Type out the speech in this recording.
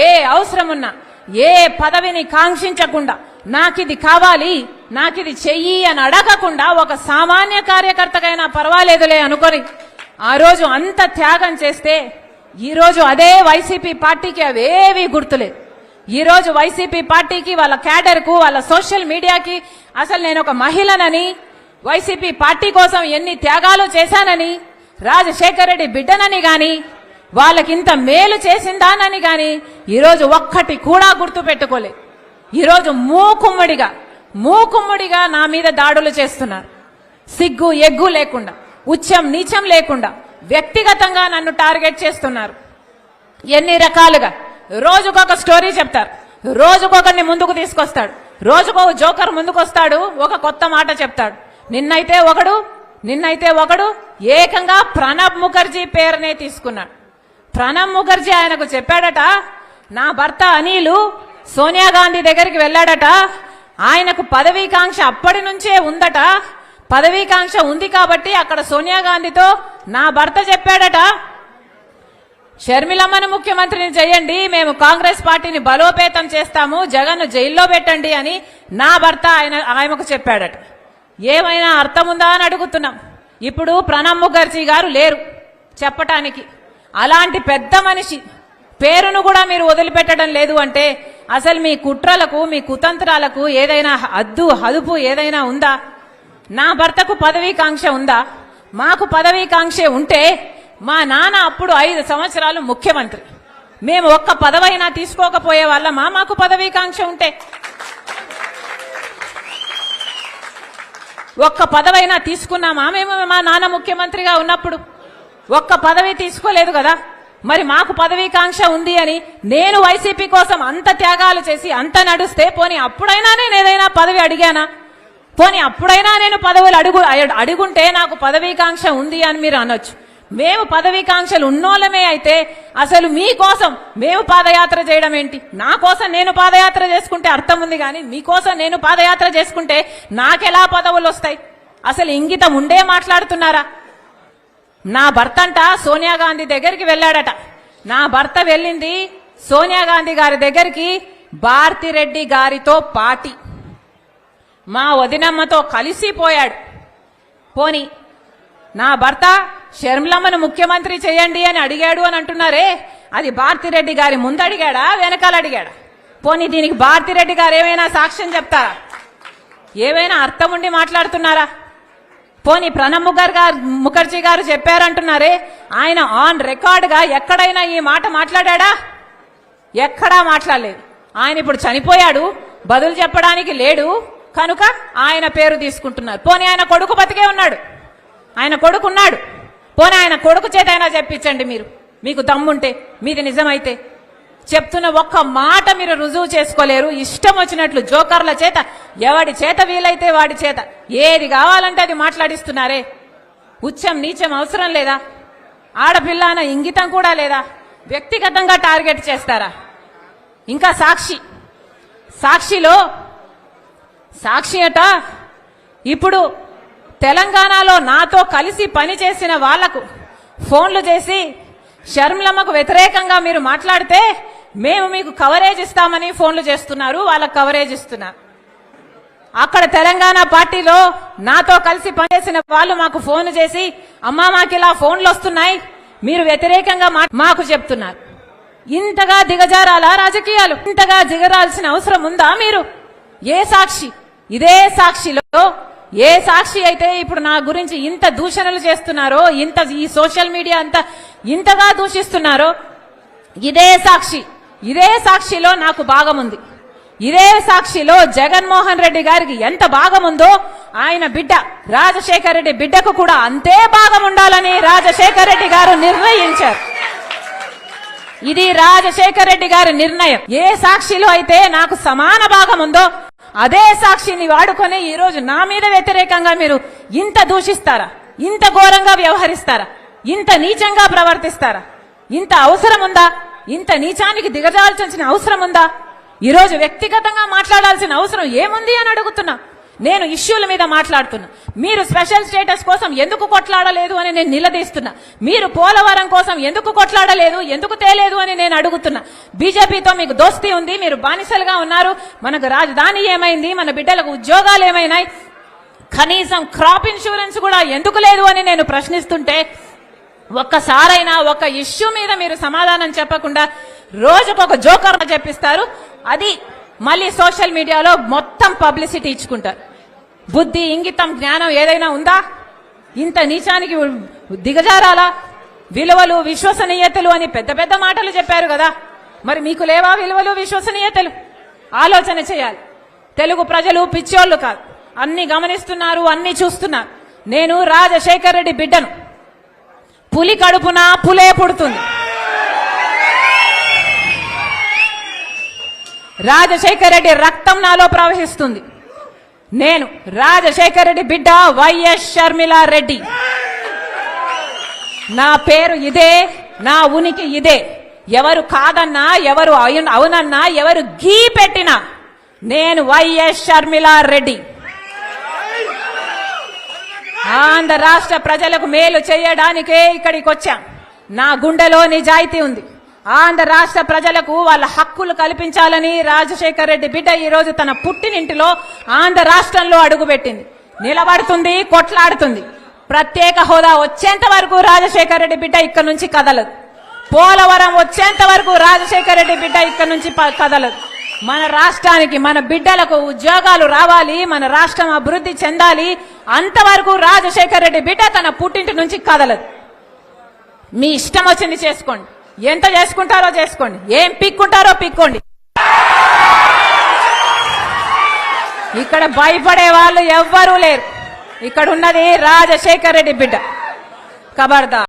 ఏ అవసరం ఉన్నా ఏ పదవిని కాంక్షించకుండా నాకిది కావాలి నాకిది చెయ్యి అని అడగకుండా ఒక సామాన్య కార్యకర్తకైనా పర్వాలేదులే అనుకొని ఆ రోజు అంత త్యాగం చేస్తే ఈ రోజు అదే వైసీపీ పార్టీకి అవేవి గుర్తులేదు. ఈ రోజు వైసీపీ పార్టీకి వాళ్ళ క్యాడర్కు వాళ్ళ సోషల్ మీడియాకి అసలు నేను ఒక మహిళనని వైసీపీ పార్టీ కోసం ఎన్ని త్యాగాలు చేశానని రాజశేఖర రెడ్డి బిడ్డనని గాని వాళ్ళకింత మేలు చేసిందానని గాని ఈరోజు ఒక్కటి కూడా గుర్తు పెట్టుకోలే. ఈరోజు మూకుమ్మడిగా నా మీద దాడులు చేస్తున్నారు. సిగ్గు ఎగ్గు లేకుండా ఉచ్చం నీచం లేకుండా వ్యక్తిగతంగా నన్ను టార్గెట్ చేస్తున్నారు. ఎన్ని రకాలుగా రోజుకొక స్టోరీ చెప్తారు, రోజుకొకరిని ముందుకు తీసుకొస్తాడు, రోజుకొక జోకర్ ముందుకు వస్తాడు, ఒక కొత్త మాట చెప్తాడు. నిన్నైతే ఒకడు ఏకంగా ప్రణబ్ ముఖర్జీ పేరునే తీసుకున్నాడు. ప్రణబ్ ముఖర్జీ ఆయనకు చెప్పాడట, నా భర్త అనిలు సోనియా గాంధీ దగ్గరికి వెళ్ళాడట, ఆయనకు పదవీకాంక్ష అప్పటి నుంచే ఉందట, పదవీకాంక్ష ఉంది కాబట్టి అక్కడ సోనియా గాంధీతో నా భర్త చెప్పాడట, షర్మిలమ్మను ముఖ్యమంత్రిని చేయండి, మేము కాంగ్రెస్ పార్టీని బలోపేతం చేస్తాము, జగన్ను జైల్లో పెట్టండి అని నా భర్త ఆయనకు చెప్పాడట. ఏమైనా అర్థం ఉందా అని అడుగుతున్నాం. ఇప్పుడు ప్రణబ్ ముఖర్జీ గారు లేరు చెప్పటానికి. అలాంటి పెద్ద మనిషి పేరును కూడా మీరు వదిలిపెట్టడం లేదు అంటే అసలు మీ కుట్రలకు మీ కుతంత్రాలకు ఏదైనా హదుపు ఏదైనా ఉందా? నా భర్తకు పదవీకాంక్ష ఉందా? మాకు పదవీకాంక్ష ఉంటే మా నాన్న అప్పుడు 5 సంవత్సరాలు ముఖ్యమంత్రి, మేము ఒక్క పదవైనా తీసుకోకపోయే వాళ్ళమా? మాకు పదవీకాంక్ష ఉంటే ఒక్క పదవైనా తీసుకున్నామా మేము? మా నాన్న ముఖ్యమంత్రిగా ఉన్నప్పుడు ఒక్క పదవి తీసుకోలేదు కదా. మరి మాకు పదవీకాంక్ష ఉంది అని నేను వైసీపీ కోసం అంత త్యాగాలు చేసి అంత నడుస్తే పోనీ అప్పుడైనా నేను ఏదైనా పదవి అడిగానా? పోనీ అప్పుడైనా నేను పదవులు అడుగుంటే నాకు పదవీకాంక్ష ఉంది అని మీరు అనొచ్చు. మేము పదవీకాంక్షలు ఉన్నోళ్ళమే అయితే అసలు మీకోసం మేము పాదయాత్ర చేయడం ఏంటి? నా కోసం నేను పాదయాత్ర చేసుకుంటే అర్థం ఉంది, కానీ మీకోసం నేను పాదయాత్ర చేసుకుంటే నాకెలా పదవులు వస్తాయి? అసలు ఇంగితం ఉండే మాట్లాడుతున్నారా? నా భర్త అంట సోనియా గాంధీ దగ్గరికి వెళ్ళాడట. నా భర్త వెళ్ళింది సోనియా గాంధీ గారి దగ్గరికి భారతిరెడ్డి గారితో పార్టీ మా వదినమ్మతో కలిసిపోయాడు. పోని నా భర్త షర్మిలమ్మను ముఖ్యమంత్రి చేయండి అని అడిగాడు అని అంటున్నారే, అది భారతిరెడ్డి గారి ముందు అడిగాడా వెనకాల అడిగాడా? పోనీ దీనికి భారతిరెడ్డి గారు ఏమైనా సాక్ష్యం చెప్తారా? ఏమైనా అర్థం ఉండి మాట్లాడుతున్నారా? పోనీ ప్రణబ్ ముఖర్జీ గారు చెప్పారంటున్నారే, ఆయన ఆన్ రికార్డుగా ఎక్కడైనా ఈ మాట మాట్లాడా? ఎక్కడా మాట్లాడలేదు. ఆయన ఇప్పుడు చనిపోయాడు, బదులు చెప్పడానికి లేడు కనుక ఆయన పేరు తీసుకుంటున్నారు. పోనీ ఆయన కొడుకు బతికే ఉన్నాడు, ఆయన కొడుకున్నాడు, పోనీ ఆయన కొడుకు చేత అయినా చెప్పించండి మీరు, మీకు దమ్ముంటే, మీది నిజమైతే. చెప్తున్న ఒక్క మాట మీరు రుజువు చేసుకోలేరు. ఇష్టం వచ్చినట్లు జోకర్ల చేత, ఎవడి చేత వీలైతే వాడి చేత ఏది కావాలంటే అది మాట్లాడిస్తున్నారే. ఉచ్చం నీచం అవసరం లేదా? ఆడపిల్ల అన్న ఇంగితం కూడా లేదా? వ్యక్తిగతంగా టార్గెట్ చేస్తారా? ఇంకా సాక్షి అట ఇప్పుడు తెలంగాణలో నాతో కలిసి పనిచేసిన వాళ్లకు ఫోన్లు చేసి షర్మిలమ్మకు వ్యతిరేకంగా మీరు మాట్లాడితే మేము మీకు కవరేజ్ ఇస్తామని ఫోన్లు చేస్తున్నారు, వాళ్ళకు కవరేజ్ ఇస్తున్నారు. అక్కడ తెలంగాణ పార్టీలో నాతో కలిసి పనిచేసిన వాళ్ళు మాకు ఫోన్ చేసి, అమ్మా మాకు ఇలా ఫోన్లు వస్తున్నాయి, మీరు వ్యతిరేకంగా మాకు చెప్తున్నారు. ఇంతగా దిగజారాలా రాజకీయాలు? ఇంతగా దిగరాల్సిన అవసరం ఉందా మీరు? ఏ సాక్షి? ఇదే సాక్షిలో ఏ సాక్షి అయితే ఇప్పుడు నా గురించి ఇంత దూషణలు చేస్తున్నారో, ఈ సోషల్ మీడియా అంతా ఇంతగా దూషిస్తున్నారో, ఇదే సాక్షిలో నాకు భాగం ఉంది. ఇదే సాక్షిలో జగన్మోహన్ రెడ్డి గారికి ఎంత భాగం ఉందో ఆయన బిడ్డ రాజశేఖర రెడ్డి బిడ్డకు కూడా అంతే భాగం ఉండాలని రాజశేఖర రెడ్డి గారు నిర్ణయించారు. ఇది రాజశేఖర రెడ్డి గారి నిర్ణయం. ఏ సాక్షిలో అయితే నాకు సమాన భాగం ఉందో అదే సాక్షిని వాడుకొని ఈ రోజు నా మీద వ్యతిరేకంగా మీరు ఇంత దూషిస్తారా? ఇంత ఘోరంగా వ్యవహరిస్తారా? ఇంత నీచంగా ప్రవర్తిస్తారా? ఇంత అవసరం ఉందా? ఇంత నీచానికి దిగజాల్చాల్సిన అవసరం ఉందా? ఈరోజు వ్యక్తిగతంగా మాట్లాడాల్సిన అవసరం ఏముంది అని అడుగుతున్నా. నేను ఇష్యూల మీద మాట్లాడుతున్నా. మీరు స్పెషల్ స్టేటస్ కోసం ఎందుకు కొట్లాడలేదు అని నేను నిలదీస్తున్నా. మీరు పోలవరం కోసం ఎందుకు కొట్లాడలేదు, ఎందుకు తేలేదు అని నేను అడుగుతున్నా. బీజేపీతో మీకు దోస్తీ ఉంది, మీరు బానిసలుగా ఉన్నారు. మనకు రాజధాని ఏమైంది, మన బిడ్డలకు ఉద్యోగాలు ఏమైనాయి, కనీసం క్రాప్ ఇన్సూరెన్స్ కూడా ఎందుకు లేదు అని నేను ప్రశ్నిస్తుంటే ఒక్కసారైనా ఒక ఇష్యూ మీద మీరు సమాధానం చెప్పకుండా రోజుకొక జోకర్ చెప్పిస్తారు. అది మళ్ళీ సోషల్ మీడియాలో మొత్తం పబ్లిసిటీ ఇచ్చుకుంటారు. బుద్ధి, ఇంగితం, జ్ఞానం ఏదైనా ఉందా? ఇంత నీచానికి దిగజారాలా? విలువలు, విశ్వసనీయతలు అని పెద్ద పెద్ద మాటలు చెప్పారు కదా, మరి మీకు లేవా విలువలు, విశ్వసనీయతలు? ఆలోచన చేయాలి. తెలుగు ప్రజలు పిచ్చోళ్ళు కాదు, అన్ని గమనిస్తున్నారు, అన్ని చూస్తున్నారు. నేను రాజశేఖర్ రెడ్డి బిడ్డను. పులి కడుపున పులే పుడుతుంది. రాజశేఖర్ రెడ్డి రక్తం నాలో ప్రవహిస్తుంది. నేను రాజశేఖర్ రెడ్డి బిడ్డ వైఎస్ షర్మిలా రెడ్డి. నా పేరు ఇదే, నా ఉనికి ఇదే. ఎవరు కాదన్నా, ఎవరు అవునన్నా, ఎవరు గీ పెట్టినా నేను వైఎస్ షర్మిలా రెడ్డి. ఆంధ్ర రాష్ట్ర ప్రజలకు మేలు చేయడానికే ఇక్కడికి వచ్చాం. నా గుండెలో నిజాయితీ ఉంది. ఆంధ్ర రాష్ట్ర ప్రజలకు వాళ్ళ హక్కులు కల్పించాలని రాజశేఖర్ రెడ్డి బిడ్డ ఈ రోజు తన పుట్టినింటిలో ఆంధ్ర రాష్ట్రంలో అడుగుపెట్టింది. నిలబడుతుంది, కొట్లాడుతుంది. ప్రత్యేక హోదా వచ్చేంత వరకు రాజశేఖర్ రెడ్డి బిడ్డ ఇక్కడ నుంచి కదలదు. పోలవరం వచ్చేంత వరకు రాజశేఖర్ రెడ్డి బిడ్డ ఇక్కడ నుంచి కదలదు. మన రాష్ట్రానికి, మన బిడ్డలకు ఉద్యోగాలు రావాలి, మన రాష్ట్రం అభివృద్ధి చెందాలి. అంతవరకు రాజశేఖర్ రెడ్డి బిడ్డ తన పుట్టింటి నుంచి కదలదు. మీ ఇష్టం వచ్చింది చేసుకోండి, ఎంత చేసుకుంటారో చేసుకోండి, ఏం పిక్కుంటారో పిక్కోండి. ఇక్కడ భయపడే వాళ్ళు ఎవ్వరూ లేరు. ఇక్కడ ఉన్నది రాజశేఖర్ రెడ్డి బిడ్డ. ఖబర్దార్.